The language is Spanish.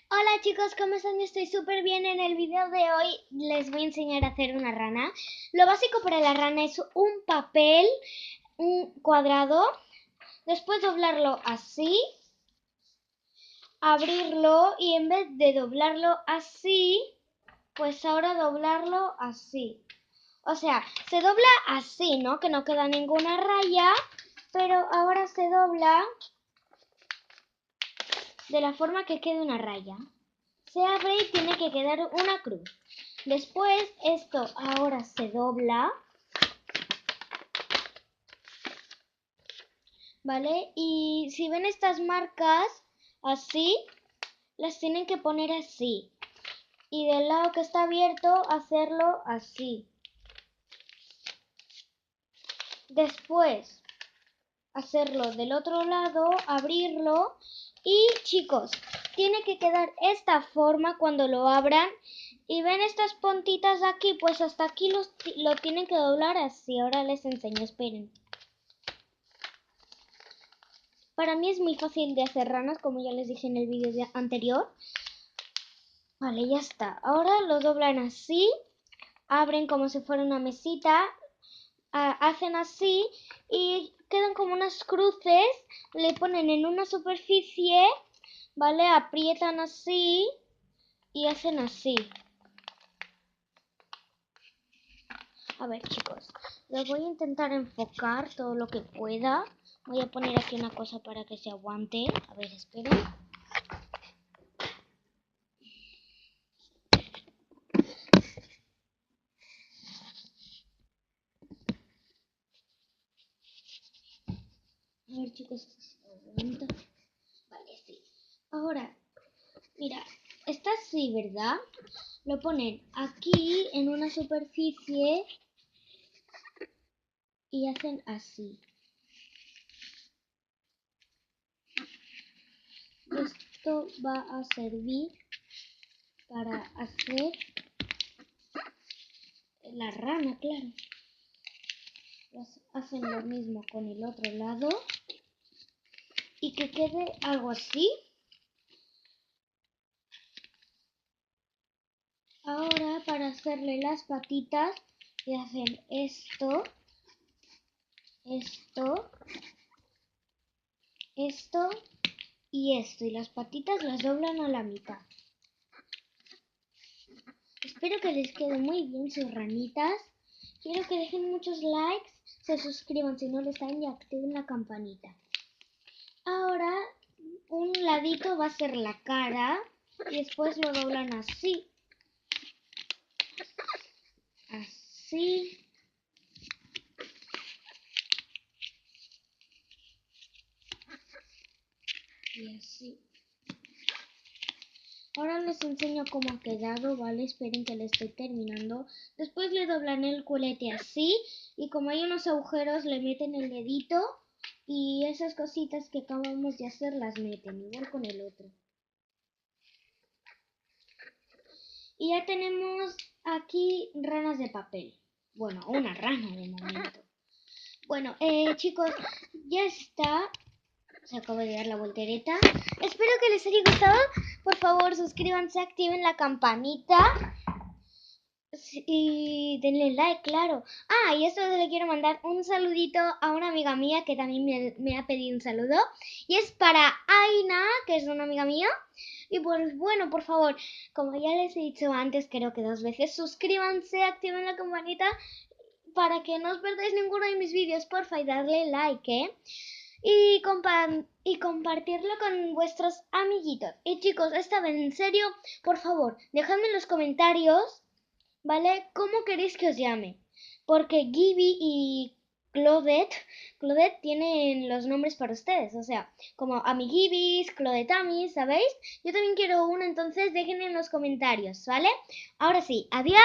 Hola chicos, ¿cómo están? Yo estoy súper bien. En el video de hoy les voy a enseñar a hacer una rana. Lo básico para la rana es un papel, un cuadrado, después doblarlo así, abrirlo y en vez de doblarlo así, pues ahora doblarlo así. O sea, se dobla así, ¿no? Que no queda ninguna raya, pero ahora se dobla de la forma que quede una raya. Se abre y tiene que quedar una cruz. Después esto ahora se dobla, ¿vale? Y si ven estas marcas así, las tienen que poner así. Y del lado que está abierto, hacerlo así. Después, hacerlo del otro lado, abrirlo. Y chicos, tiene que quedar esta forma cuando lo abran. Y ven estas puntitas de aquí, pues hasta aquí lo tienen que doblar así. Ahora les enseño, esperen. Para mí es muy fácil de hacer ranas, como ya les dije en el vídeo anterior. Vale, ya está. Ahora lo doblan así, abren como si fuera una mesita, hacen así y quedan como unas cruces, le ponen en una superficie, ¿vale? Aprietan así y hacen así. A ver chicos, lo voy a intentar enfocar todo lo que pueda. Voy a poner aquí una cosa para que se aguante. A ver, esperen. A ver chicos, un momento. Vale, sí. Ahora, mira, está así, ¿verdad? Lo ponen aquí en una superficie y hacen así. Esto va a servir para hacer la rana, claro. Hacen lo mismo con el otro lado y que quede algo así. Ahora para hacerle las patitas le hacen esto, esto, esto y esto. Y las patitas las doblan a la mitad. Espero que les quede muy bien sus ranitas. Quiero que dejen muchos likes, se suscriban si no lo están y activen la campanita. Ahora un ladito va a ser la cara y después lo doblan así. Así. Y así. Ahora les enseño cómo ha quedado, ¿vale? Esperen que le estoy terminando. Después le doblan el culete así y como hay unos agujeros le meten el dedito y esas cositas que acabamos de hacer las meten, igual con el otro. Y ya tenemos aquí ranas de papel. Bueno, una rana de momento. Bueno, chicos, ya está. Se acaba de dar la voltereta. Espero que les haya gustado. Por favor, suscríbanse, activen la campanita. Y denle like, claro. Ah, y esto le quiero mandar un saludito a una amiga mía que también me ha pedido un saludo. Y es para Aina, que es una amiga mía. Y pues bueno, por favor, como ya les he dicho antes, creo que 2 veces, suscríbanse, activen la campanita para que no os perdáis ninguno de mis vídeos, porfa, y darle like, y compartirlo con vuestros amiguitos. Y chicos, esta vez en serio, por favor, dejadme en los comentarios, ¿vale? ¿Cómo queréis que os llame? Porque Gibby y Claudette tienen los nombres para ustedes, o sea, como amiguibis, Claudetamis, ¿sabéis? Yo también quiero uno, entonces déjenme en los comentarios, ¿vale? Ahora sí, adiós.